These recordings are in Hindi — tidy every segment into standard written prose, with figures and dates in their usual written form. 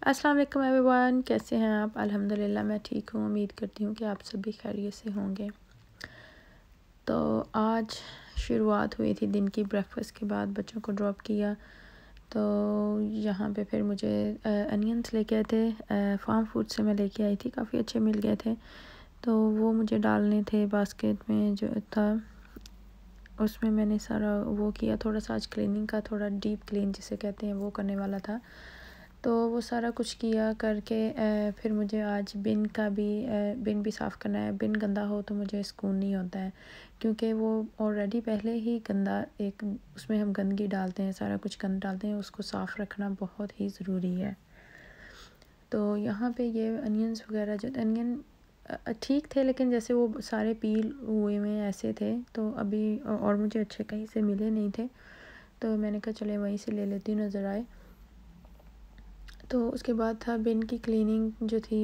अस्सलाम वालेकुम एवरीवन, कैसे हैं आप। अल्हम्दुलिल्लाह मैं ठीक हूँ। उम्मीद करती हूँ कि आप सभी खैरियत से होंगे। तो आज शुरुआत हुई थी दिन की। ब्रेकफास्ट के बाद बच्चों को ड्रॉप किया तो यहाँ पे फिर मुझे अनियंस लेके आए थे। फार्म फूड से मैं लेके आई थी, काफ़ी अच्छे मिल गए थे। तो वो मुझे डालने थे बास्केट में जो था। उसमें मैंने सारा वो किया, थोड़ा सा आज क्लीनिंग का, थोड़ा डीप क्लीन जिसे कहते हैं वो करने वाला था। तो वो सारा कुछ किया करके फिर मुझे आज बिन भी साफ़ करना है। बिन गंदा हो तो मुझे सुकून नहीं होता है, क्योंकि वो ऑलरेडी पहले ही गंदा, एक उसमें हम गंदगी डालते हैं, सारा कुछ गंद डालते हैं। उसको साफ़ रखना बहुत ही ज़रूरी है। तो यहाँ पे ये अनियंस वगैरह, जो अनियन ठीक थे, लेकिन जैसे वो सारे पील हुए हुए ऐसे थे, तो अभी और मुझे अच्छे कहीं से मिले नहीं थे। तो मैंने कहा चले वहीं से ले लेती हूँ, नज़र आए। तो उसके बाद था बिन की क्लीनिंग जो थी।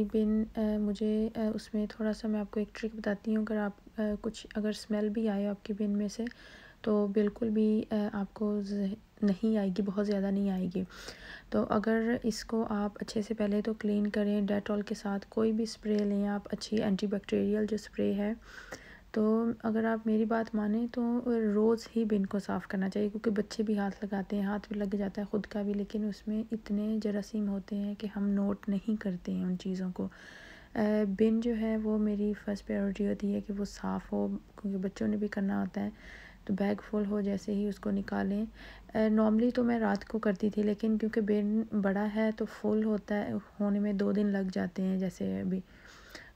मुझे उसमें थोड़ा सा, मैं आपको एक ट्रिक बताती हूँ। अगर आप कुछ अगर स्मेल भी आए आपके बिन में से, तो बिल्कुल भी आपको नहीं आएगी, बहुत ज़्यादा नहीं आएगी। तो अगर इसको आप अच्छे से पहले तो क्लीन करें डेटॉल के साथ। कोई भी स्प्रे लें आप, अच्छी एंटीबैक्टीरियल जो स्प्रे है। तो अगर आप मेरी बात माने तो रोज़ ही बिन को साफ़ करना चाहिए, क्योंकि बच्चे भी हाथ लगाते हैं, हाथ भी लग जाता है ख़ुद का भी, लेकिन उसमें इतने जरासीम होते हैं कि हम नोट नहीं करते हैं उन चीज़ों को। बिन जो है वो मेरी फ़र्स्ट प्रायोरिटी होती है कि वो साफ़ हो, क्योंकि बच्चों ने भी करना होता है। तो बैग फुल हो जैसे ही उसको निकालें। नॉर्मली तो मैं रात को करती थी, लेकिन क्योंकि बिन बड़ा है तो फुल होता है, होने में 2 दिन लग जाते हैं जैसे अभी।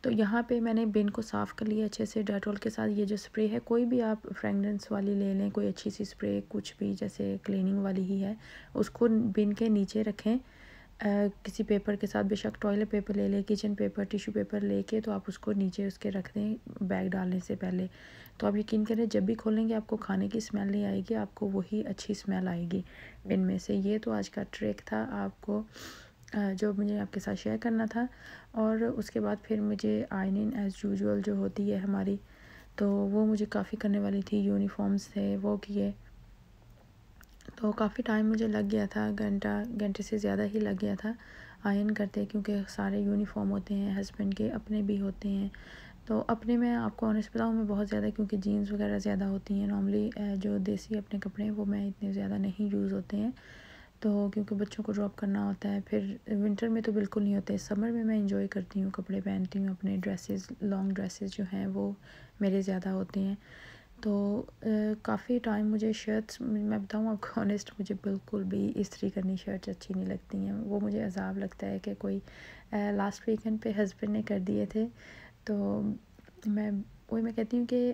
तो यहाँ पे मैंने बिन को साफ़ कर लिया अच्छे से डेटॉल के साथ। ये जो स्प्रे है, कोई भी आप फ्रेगरेंस वाली ले लें, कोई अच्छी सी स्प्रे, कुछ भी, जैसे क्लीनिंग वाली ही है। उसको बिन के नीचे रखें किसी पेपर के साथ, बेशक टॉयलेट पेपर ले लें, किचन पेपर, टिश्यू पेपर लेके, तो आप उसको नीचे उसके रख दें बैग डालने से पहले। तो आप यकीन करें, जब भी खोलेंगे आपको खाने की स्मेल नहीं आएगी, आपको वही अच्छी स्मेल आएगी बिन में से। ये तो आज का ट्रिक था आपको, जो मुझे आपके साथ शेयर करना था। और उसके बाद फिर मुझे आयरनिंग एज़ यूजुअल जो होती है हमारी, तो वो मुझे काफ़ी करने वाली थी। यूनिफॉर्म्स थे, वो किए। तो काफ़ी टाइम मुझे लग गया था, घंटे से ज़्यादा ही लग गया था आयरन करते, क्योंकि सारे यूनिफॉर्म होते हैं, हस्बैंड के अपने भी होते हैं। तो अपने में आपको ऑनेस्ट बताऊँ, मैं बहुत ज़्यादा, क्योंकि जीन्स वगैरह ज़्यादा होती हैं नॉर्मली, जो देसी अपने कपड़े हैं वो मैं इतने ज़्यादा नहीं यूज़ होते हैं। तो क्योंकि बच्चों को ड्रॉप करना होता है, फिर विंटर में तो बिल्कुल नहीं होते। समर में मैं इंजॉय करती हूँ, कपड़े पहनती हूँ अपने, ड्रेसेस, लॉन्ग ड्रेसेस जो हैं वो मेरे ज़्यादा होते हैं। तो काफ़ी टाइम मुझे शर्ट्स, मैं बताऊँ आपको ऑनेस्ट, मुझे बिल्कुल भी इस्त्री करनी शर्ट्स अच्छी नहीं लगती हैं। वो मुझे अज़ाब लगता है कि कोई लास्ट वीकेंड पे हस्बैंड ने कर दिए थे। तो मैं कहती हूँ कि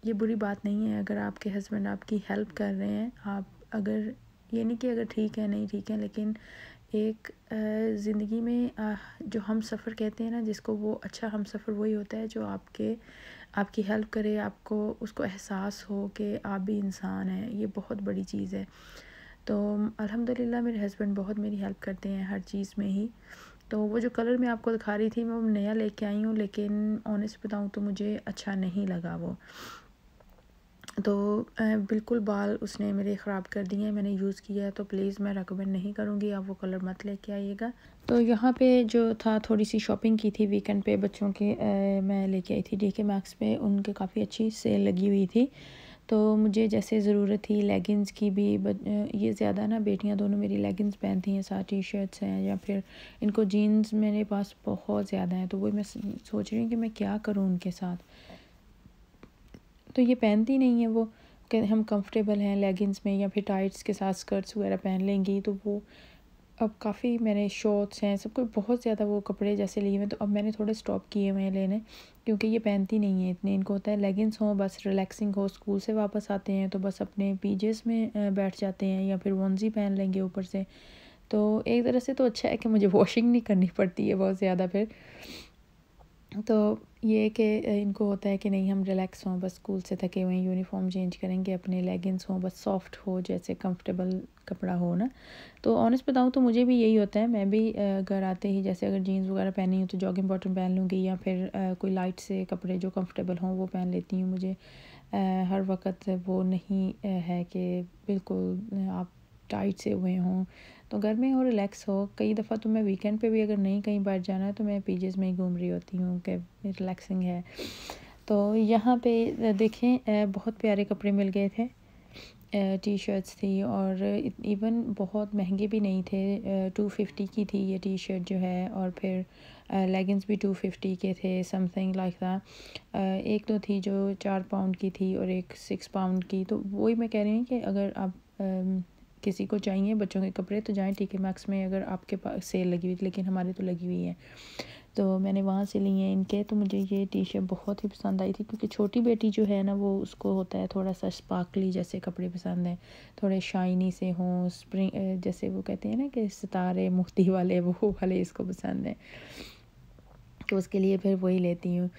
ये बुरी बात नहीं है अगर आपके हस्बैंड आपकी हेल्प कर रहे हैं। आप अगर, ये नहीं कि अगर ठीक है नहीं ठीक है, लेकिन एक ज़िंदगी में जो हम सफ़र कहते हैं ना जिसको, वो अच्छा हम सफ़र वही होता है जो आपकी हेल्प करे, आपको उसको एहसास हो कि आप भी इंसान हैं। ये बहुत बड़ी चीज़ है। तो अल्हम्दुलिल्लाह मेरे हस्बैंड बहुत मेरी हेल्प करते हैं हर चीज़ में ही। तो वो जो कलर मैं आपको दिखा रही थी, मैं वो नया लेके आई हूँ, लेकिन ऑनेस्ट बताऊँ तो मुझे अच्छा नहीं लगा वो। तो बिल्कुल बाल उसने मेरे ख़राब कर दिए हैं। मैंने यूज़ किया है, तो प्लीज़ मैं रेकमेंड नहीं करूँगी, आप वो कलर मत लेके आइएगा। तो यहाँ पे जो था, थोड़ी सी शॉपिंग की थी वीकेंड पे बच्चों के। मैं लेके आई थी डीके मैक्स पे, उनके काफ़ी अच्छी सेल लगी हुई थी। तो मुझे जैसे ज़रूरत थी लेगिंग्स की भी, ये ज़्यादा ना बेटियां दोनों मेरी लेगिंग्स पहनती हैं, साथ टी शर्ट्स हैं, या फिर इनको जीन्स मेरे पास बहुत ज़्यादा हैं। तो वो मैं सोच रही हूँ कि मैं क्या करूँ उनके साथ। तो ये पहनती नहीं है वो, कि हम कंफर्टेबल हैं लेगिंग्स में, या फिर टाइट्स के साथ स्कर्ट्स वगैरह पहन लेंगी। तो वो अब काफ़ी, मैंने शॉर्ट्स हैं, सब कुछ बहुत ज़्यादा वो कपड़े जैसे लिए हुए, तो अब मैंने थोड़े स्टॉप किए हुए हैं लेने, क्योंकि ये पहनती नहीं है इतने। इनको होता है लेगिंग्स हो, बस रिलैक्सिंग हो, स्कूल से वापस आते हैं तो बस अपने पीजेस में बैठ जाते हैं, या फिर वंजी पहन लेंगे ऊपर से। तो एक तरह से तो अच्छा है कि मुझे वॉशिंग नहीं करनी पड़ती है बहुत ज़्यादा फिर। तो ये कि इनको होता है कि नहीं, हम रिलैक्स हों, बस स्कूल से थके हुए हैं, यूनिफॉर्म चेंज करेंगे, अपने लेगिंग्स हों, बस सॉफ्ट हो, जैसे कंफर्टेबल कपड़ा हो ना। तो ऑनेस्ट बताऊँ तो मुझे भी यही होता है। मैं भी घर आते ही, जैसे अगर जीन्स वगैरह पहनी हो तो जॉगिंग बॉटम पहन लूँगी, या फिर कोई लाइट से कपड़े जो कंफर्टेबल हों वो पहन लेती हूँ। मुझे हर वक्त वो नहीं है कि बिल्कुल आप टाइट से हुए हों, तो घर में हो, रिलैक्स हो। कई दफ़ा तो मैं वीकेंड पे भी अगर नहीं कहीं बाहर जाना है तो मैं पीजेज़ में ही घूम रही होती हूँ कि रिलैक्सिंग है। तो यहाँ पे देखें बहुत प्यारे कपड़े मिल गए थे। टी शर्ट्स थी और इवन बहुत महंगे भी नहीं थे। 250 की थी ये टी शर्ट जो है, और फिर लेगिंग्स भी 250 के थे, समथिंग लाइक दैट। एक तो थी जो 4 पाउंड की थी और एक 6 पाउंड की। तो वही मैं कह रही हूँ कि अगर आप किसी को चाहिए बच्चों के कपड़े तो जाएं TK Maxx में, अगर आपके पास सेल लगी हुई थी, लेकिन हमारी तो लगी हुई है तो मैंने वहाँ से लिए हैं इनके। तो मुझे ये टी शर्ट बहुत ही पसंद आई थी, क्योंकि छोटी बेटी जो है ना वो उसको होता है थोड़ा सा स्पार्कली जैसे कपड़े पसंद हैं, थोड़े शाइनी से हों, स्प्रिंग जैसे वो कहते हैं ना कि सितारे मोती वाले, वो वाले इसको पसंद हैं। तो उसके लिए फिर वही लेती हूँ।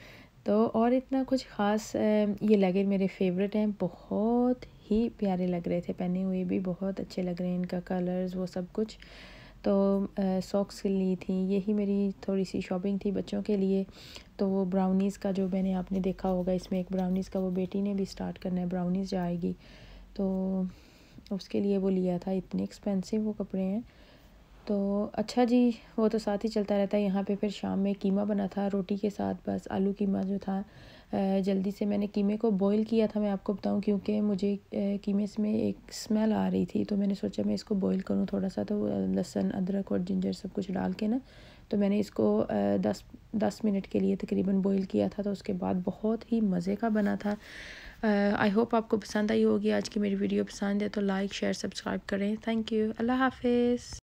तो और इतना कुछ ख़ास ये लेगिंग मेरे फेवरेट हैं, बहुत ही प्यारे लग रहे थे पहने हुए भी, बहुत अच्छे लग रहे हैं इनका कलर्स वो सब कुछ। तो सॉक्स ली थी, यही मेरी थोड़ी सी शॉपिंग थी बच्चों के लिए। तो वो ब्राउनीज़ का जो मैंने आपने देखा होगा, इसमें एक ब्राउनीज़ का वो बेटी ने भी स्टार्ट करना है, ब्राउनीज़ जाएगी तो उसके लिए वो लिया था। इतने एक्सपेंसिव वो कपड़े हैं। तो अच्छा जी, वो तो साथ ही चलता रहता है। यहाँ पे फिर शाम में कीमा बना था रोटी के साथ, बस आलू कीमा जो था। जल्दी से मैंने कीमे को बॉईल किया था, मैं आपको बताऊं, क्योंकि मुझे कीमे में एक स्मेल आ रही थी, तो मैंने सोचा मैं इसको बॉईल करूं थोड़ा सा। तो लहसुन अदरक और जिंजर सब कुछ डाल के ना, तो मैंने इसको 10 मिनट के लिए तकरीबन बॉईल किया था। तो उसके बाद बहुत ही मज़े का बना था। आई होप आपको पसंद आई होगी आज की मेरी वीडियो। पसंद है तो लाइक शेयर सब्सक्राइब करें। Thank you. अल्लाह हाफिज़।